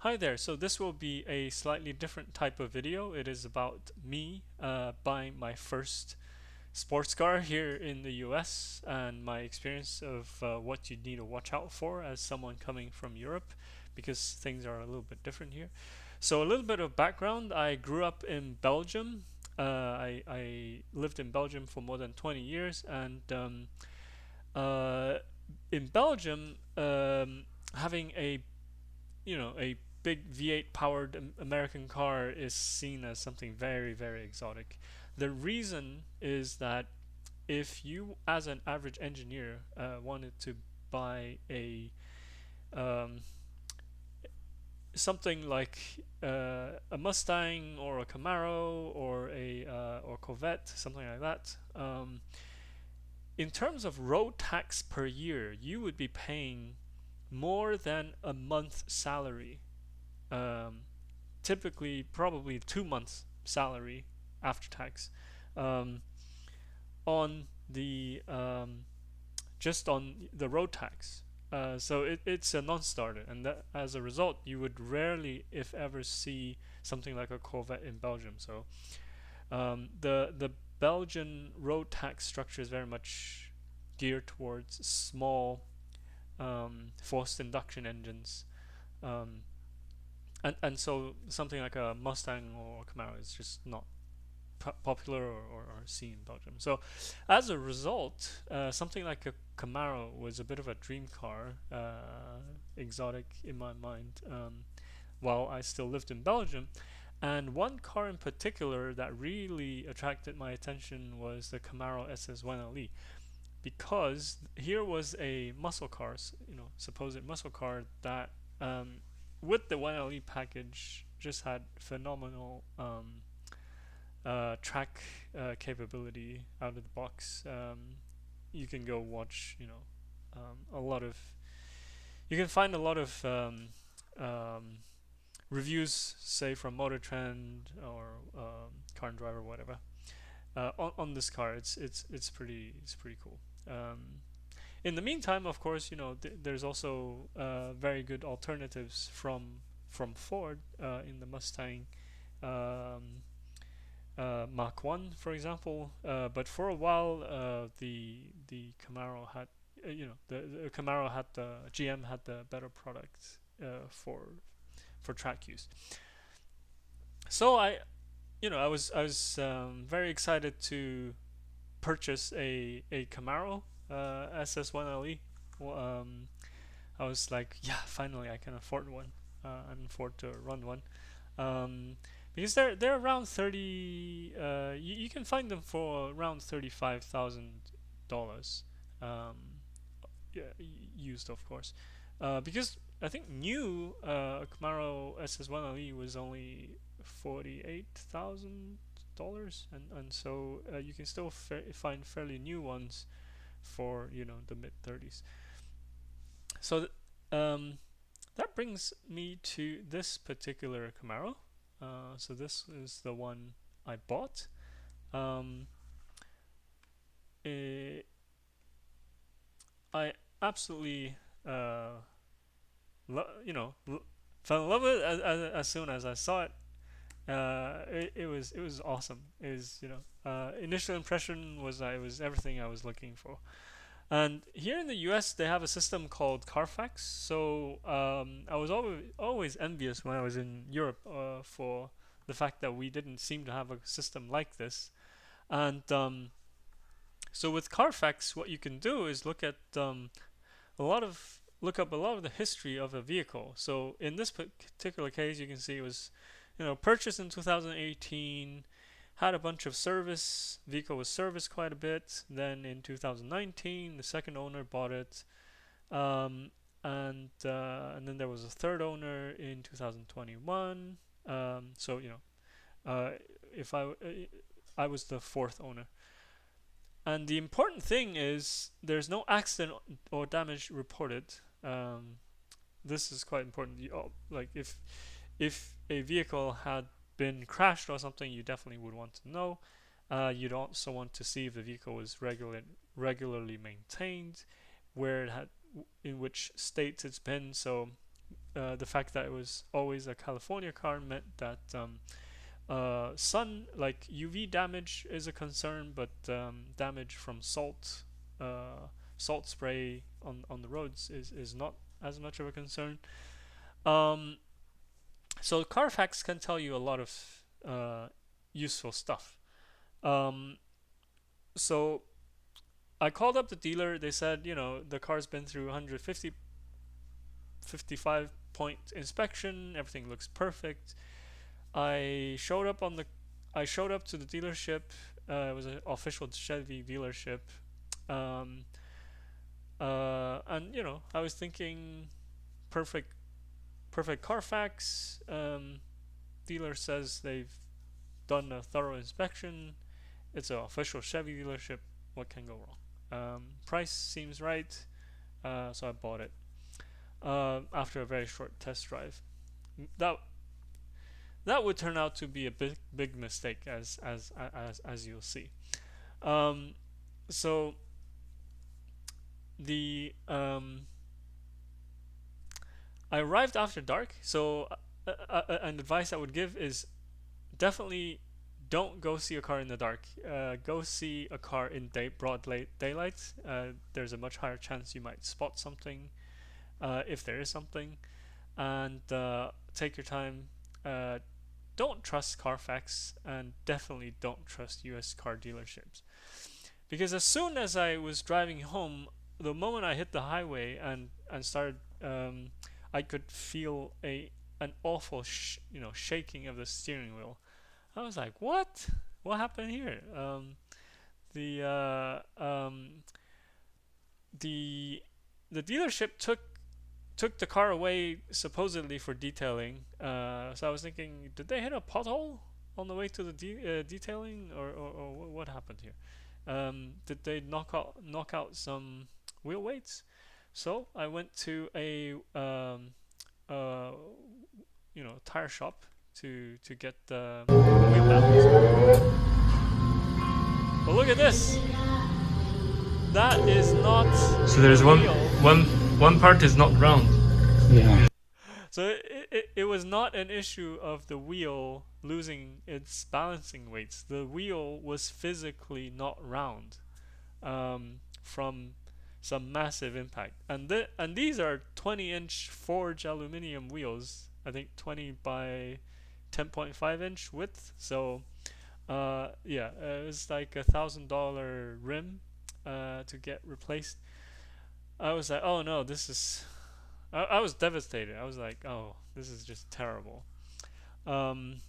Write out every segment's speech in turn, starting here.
Hi there. So this will be a slightly different type of video. It is about me buying my first sports car here in the US and my experience of what you need to watch out for as someone coming from Europe because things are a little bit different here. So a little bit of background. I grew up in Belgium. I lived in Belgium for more than 20 years and uh, in Belgium having a big V8 powered American car is seen as something very, very exotic. The reason is that if you, as an average engineer, wanted to buy um, something like a Mustang or a Camaro or a or Corvette, something like that, in terms of road tax per year, you would be paying more than a month's salary. Um, Typically probably 2 months salary after tax um, on the just on the road tax. So it's a non-starter, and that, as a result, you would rarely, if ever, see something like a Corvette in Belgium. So the Belgian road tax structure is very much geared towards small forced induction engines. Um, and so something like a Mustang or Camaro is just not popular or seen in Belgium. So as a result, something like a Camaro was a bit of a dream car, exotic in my mind, while I still lived in Belgium. And one car in particular that really attracted my attention was the Camaro SS1LE, because here was a muscle car, supposed muscle car that, with the 1LE package, just had phenomenal track capability out of the box. You can go watch, a lot of. You can find a lot of um, reviews, say from Motor Trend or Car and Driver, whatever, on this car. It's pretty cool. In the meantime, of course, there's also very good alternatives from Ford in the Mustang. Um, Mach 1, for example. But for a while, the Camaro had, the Camaro had the GM had the better product for track use. So I was very excited to purchase a Camaro SS1LE. Well, I was like, yeah, finally I can afford one and afford to run one. Um, because they're around 30. You can find them for around $35,000. Yeah, used of course. Because I think new Camaro SS1LE was only $48,000, and so you can still find fairly new ones for the mid 30s. So that brings me to this particular Camaro. So this is the one I bought. Um, eh, I absolutely, uh, fell in love with it as soon as I saw it. It was awesome. It was, initial impression was that it was everything I was looking for. And here in the US, they have a system called Carfax. So I was always envious when I was in Europe for the fact that we didn't seem to have a system like this. And so with Carfax, what you can do is look up a lot of the history of a vehicle. So in this particular case, you can see it was, purchased in 2018, had a bunch of service. Vehicle was serviced quite a bit. Then in 2019, the second owner bought it, um, and then there was a third owner in 2021. So uh, if I was the fourth owner. And the important thing is there's no accident or damage reported. Um, this is quite important. Like if a vehicle had been crashed or something, you definitely would want to know. You'd also want to see if the vehicle was regularly maintained, where it had, in which state it's been. So the fact that it was always a California car meant that sun, like UV damage, is a concern, but damage from salt spray on the roads is not as much of a concern. Um, so Carfax can tell you a lot of useful stuff. Um, so I called up the dealer. They said, the car's been through 150, 55 point inspection. Everything looks perfect. I showed up on the, I showed up to the dealership. It was an official Chevy dealership. Um, and I was thinking, perfect, perfect Carfax. Dealer says they've done a thorough inspection. It's an official Chevy dealership. What can go wrong? Price seems right, so I bought it after a very short test drive. That that would turn out to be a big mistake, as you'll see. Um, so the I arrived after dark. So an advice I would give is definitely don't go see a car in the dark. Go see a car in broad daylight. There's a much higher chance you might spot something, if there is something, and take your time. Don't trust Carfax, and definitely don't trust U.S. car dealerships. Because as soon as I was driving home, the moment I hit the highway and started, I could feel an awful shaking of the steering wheel. I was like, what? What happened here? The the the dealership took the car away supposedly for detailing. So I was thinking, did they hit a pothole on the way to the detailing, or what happened here? Did they knock out some wheel weights? So I went to a uh, tire shop to get the wheel balance. But look at this. That is not. So there's one part is not round. Yeah. So it was not an issue of the wheel losing its balancing weights. The wheel was physically not round, from some massive impact. And these are 20-inch forged aluminum wheels. I think 20 by 10.5 inch width. So yeah, it was like $1,000 rim to get replaced. I was like, oh no, this is. I was devastated. I was like, oh, this is just terrible. Um,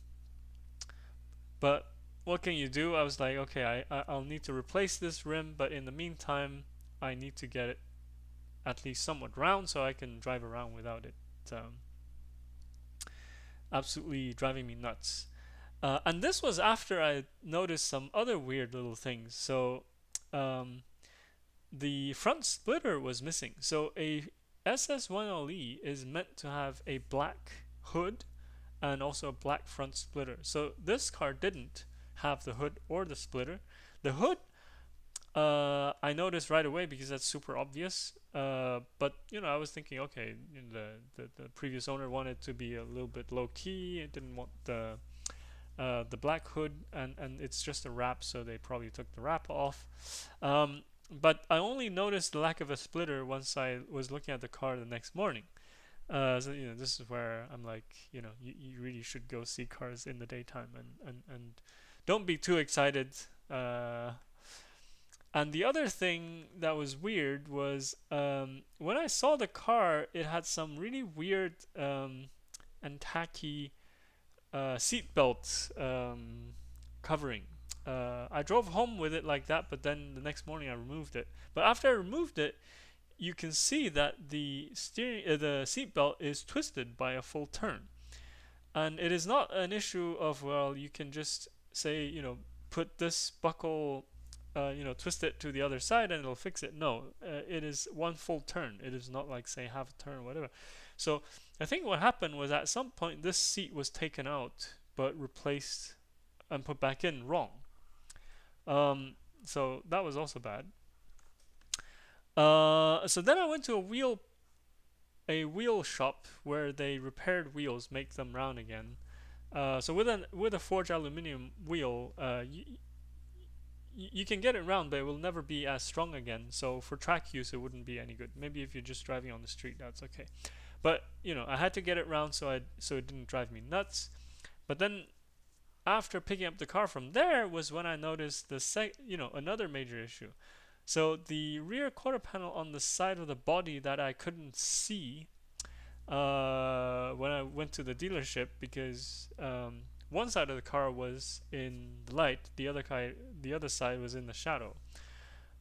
but what can you do? I was like, okay, I'll need to replace this rim, but in the meantime, I need to get it at least somewhat round so I can drive around without it absolutely driving me nuts. And this was after I noticed some other weird little things. So um, the front splitter was missing. So a SS10E is meant to have a black hood and also a black front splitter. So this car didn't have the hood or the splitter. The hood, I noticed right away because that's super obvious. But I was thinking, okay, the previous owner wanted to be a little bit low key. It didn't want the black hood, and it's just a wrap, so they probably took the wrap off. But I only noticed the lack of a splitter once I was looking at the car the next morning. So this is where I'm like, you really should go see cars in the daytime, and don't be too excited. And the other thing that was weird was when I saw the car, it had some really weird and tacky seatbelt covering. I drove home with it like that, but then the next morning I removed it. But after I removed it, you can see that the seatbelt is twisted by a full turn, and it is not an issue of, well, you can just say, put this buckle, twist it to the other side and it'll fix it. No, it is one full turn. It is not like, say, half a turn or whatever. So I think what happened was at some point this seat was taken out but replaced and put back in wrong. So that was also bad. So then I went to a wheel a wheel shop where they repaired wheels, make them round again. So with a forged aluminum wheel, you can get it round, but it will never be as strong again. So for track use, it wouldn't be any good. Maybe if you're just driving on the street, that's okay. But I had to get it round so it didn't drive me nuts. But then after picking up the car from there was when I noticed another major issue. So the rear quarter panel on the side of the body that I couldn't see when I went to the dealership because one side of the car was in the light, the other side was in the shadow.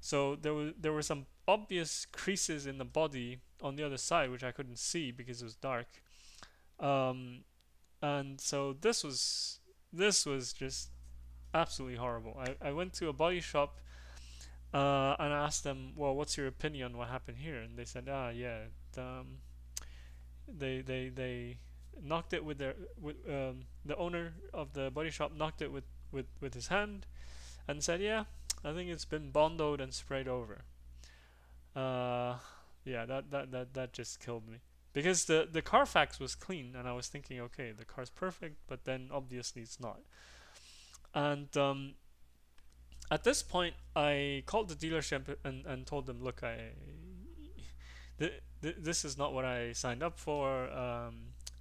So there were some obvious creases in the body on the other side which I couldn't see because it was dark. Um, and so this was just absolutely horrible. I went to a body shop and I asked them, well, what's your opinion on what happened here? And they said, yeah, they knocked it with the owner of the body shop knocked it with his hand and said, yeah, I think it's been bondoed and sprayed over. Uh, yeah, that just killed me because the Carfax was clean and I was thinking, okay, the car's perfect, but then obviously it's not. And at this point, I called the dealership and told them, look, this is not what I signed up for.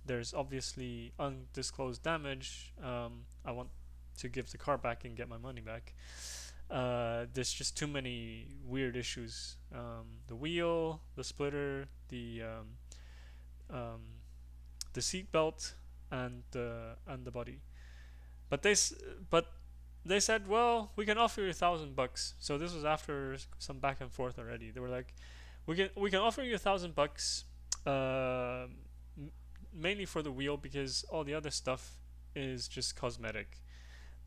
There's obviously undisclosed damage. I want to give the car back and get my money back. There's just too many weird issues. The wheel, the splitter, um, the seat belt, and the body. But but they said, well, we can offer you $1,000. So this was after some back and forth already. They were like, we can offer you $1,000, uh, mainly for the wheel because all the other stuff is just cosmetic.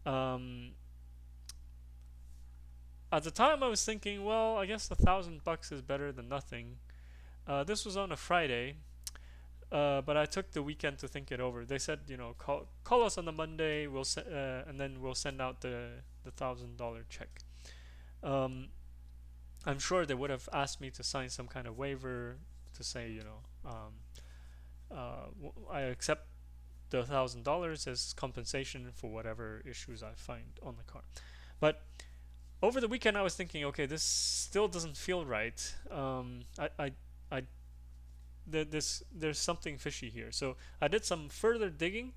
Um, at the time, I was thinking, well, I guess $1,000 is better than nothing. This was on a Friday, but I took the weekend to think it over. They said, call us on the Monday. And then we'll send out the $1,000 check. Um, I'm sure they would have asked me to sign some kind of waiver to say, I accept the $1,000 as compensation for whatever issues I find on the car. But over the weekend, I was thinking, okay, this still doesn't feel right. I there's something fishy here. So I did some further digging.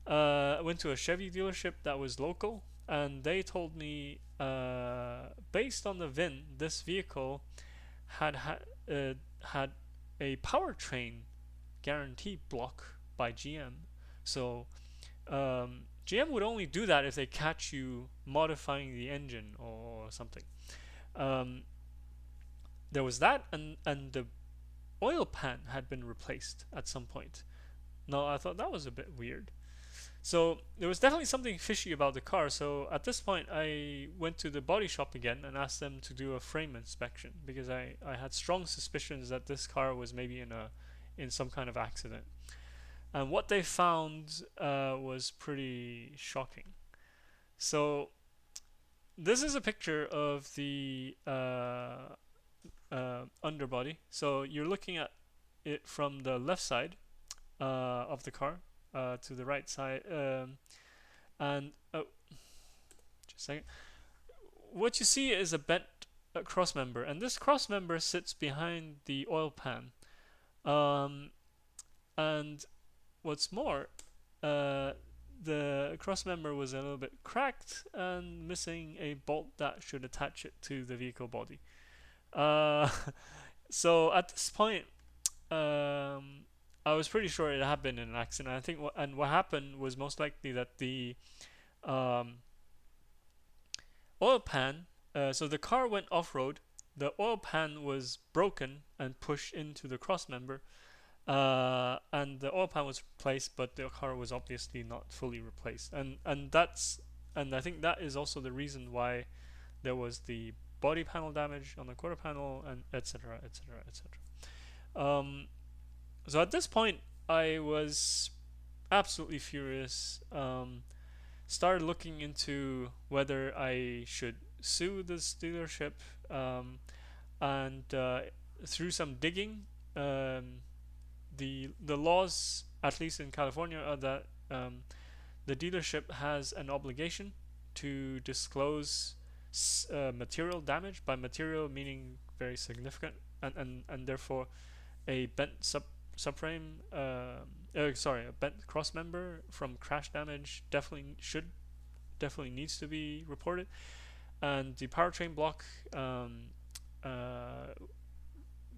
I went to a Chevy dealership that was local, and they told me, based on the VIN, this vehicle had a powertrain guarantee block by GM. So GM would only do that if they catch you modifying the engine or something. Um, there was that, and the oil pan had been replaced at some point. No, I thought that was a bit weird. So there was definitely something fishy about the car. So at this point, I went to the body shop again and asked them to do a frame inspection because I had strong suspicions that this car was maybe in some kind of accident. And what they found was pretty shocking. So this is a picture of the underbody. So you're looking at it from the left side of the car to the right side, and just a second. What you see is a bent cross member, and this cross member sits behind the oil pan. And what's more, the cross member was a little bit cracked and missing a bolt that should attach it to the vehicle body. Uh, so at this point, I was pretty sure it had been an accident. I think, what happened was most likely that the um, oil pan. So the car went off road. The oil pan was broken and pushed into the cross member, and the oil pan was replaced, but the car was obviously not fully replaced. And I think that is also the reason why there was the body panel damage on the quarter panel, and etc. etc. etc. So at this point, I was absolutely furious. Started looking into whether I should sue this dealership, and through some digging, um, the laws, at least in California, are that the dealership has an obligation to disclose material damage. By material, meaning very significant, and therefore a bent subframe. Sorry, a bent cross member from crash damage definitely needs to be reported, and the powertrain block. Uh,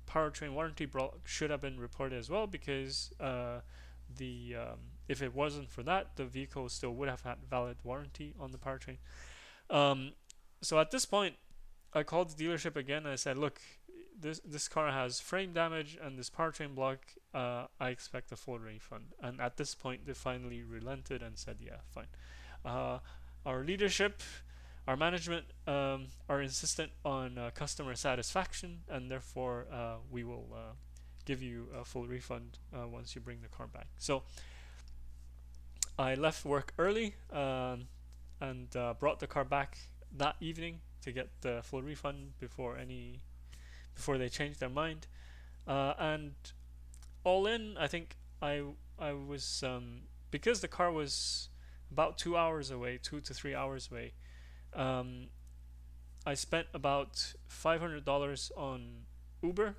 Powertrain warranty block should have been reported as well, because the if it wasn't for that, the vehicle still would have had valid warranty on the powertrain. Um, so at this point, I called the dealership again and I said, "Look, this car has frame damage and this powertrain block. I expect a full refund." And at this point, they finally relented and said, "Yeah, fine." Uh, our leadership, our management, are insistent on customer satisfaction, and therefore we will give you a full refund once you bring the car back. So I left work early, and brought the car back that evening to get the full refund before they changed their mind. And all in, I think I was, because the car was about 2 hours away, 2 to 3 hours away. Um, I spent about $500 on Uber,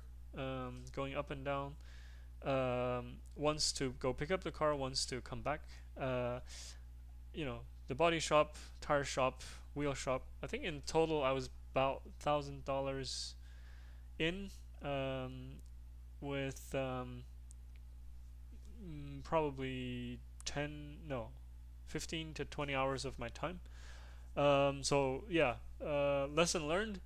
going up and down. Once to go pick up the car, once to come back. Uh, the body shop, tire shop, wheel shop. I think in total I was about $1,000 in, with probably 10, no, 15 to 20 hours of my time. So yeah, lesson learned.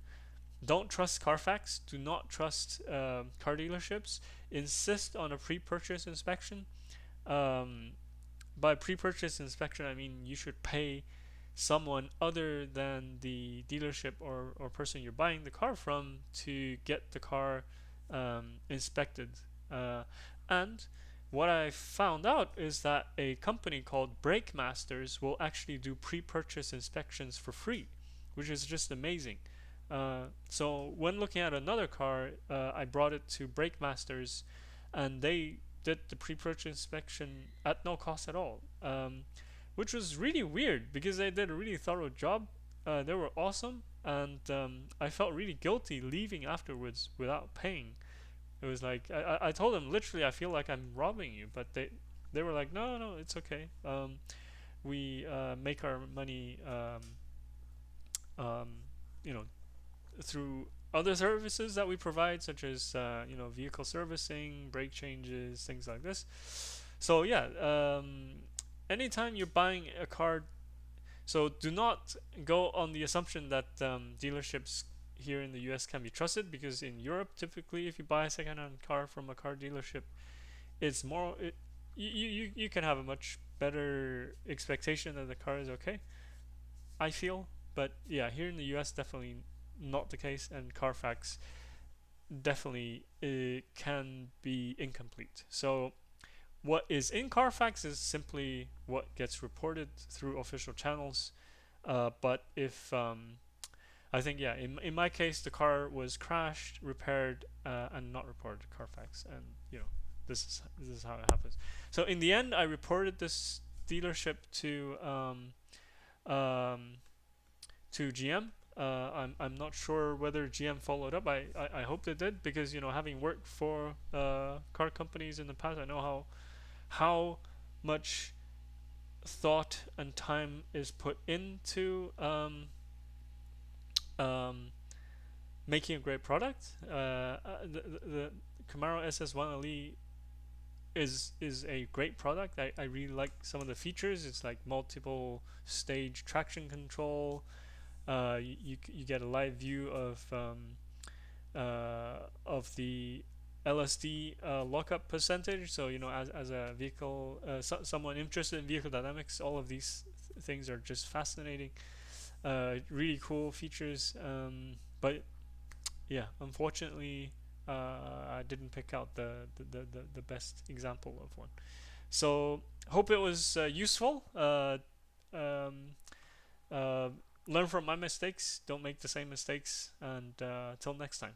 Don't trust Carfax. Do not trust car dealerships. Insist on a pre-purchase inspection. Um, by pre-purchase inspection, I mean you should pay someone other than the dealership or person you're buying the car from to get the car inspected. And what I found out is that a company called Brake Masters will actually do pre-purchase inspections for free, which is just amazing. So when looking at another car, I brought it to Brake Masters, and they did the pre-purchase inspection at no cost at all, which was really weird because they did a really thorough job. They were awesome, and I felt really guilty leaving afterwards without paying. It was like I told them literally I feel like I'm robbing you, but they were like, no, no, it's okay. We make our money, um, you know through other services that we provide, such as vehicle servicing, brake changes, things like this. So yeah, anytime you're buying a car, so do not go on the assumption that dealerships here in the US can be trusted, because in Europe, typically, if you buy a second-hand car from a car dealership, it's more. You can have a much better expectation that the car is okay, I feel. But yeah, here in the US, definitely not the case, and Carfax definitely can be incomplete. So what is in Carfax is simply what gets reported through official channels. But if I think, yeah, in my case, the car was crashed, repaired, and not reported to Carfax, and this is how it happens. So in the end, I reported this dealership um, to GM. I'm not sure whether GM followed up. I hope they did, because having worked for car companies in the past, I know how much thought and time is put into um, making a great product. The Camaro SS1LE is a great product. I really like some of the features. It's like multiple stage traction control. You get a live view of the LSD lockup percentage. So as a vehicle, someone interested in vehicle dynamics, all of these things are just fascinating. Really cool features. But yeah, unfortunately, I didn't pick out the best example of one. So hope it was useful. Um, uh, Learn from my mistakes. Don't make the same mistakes. And till next time.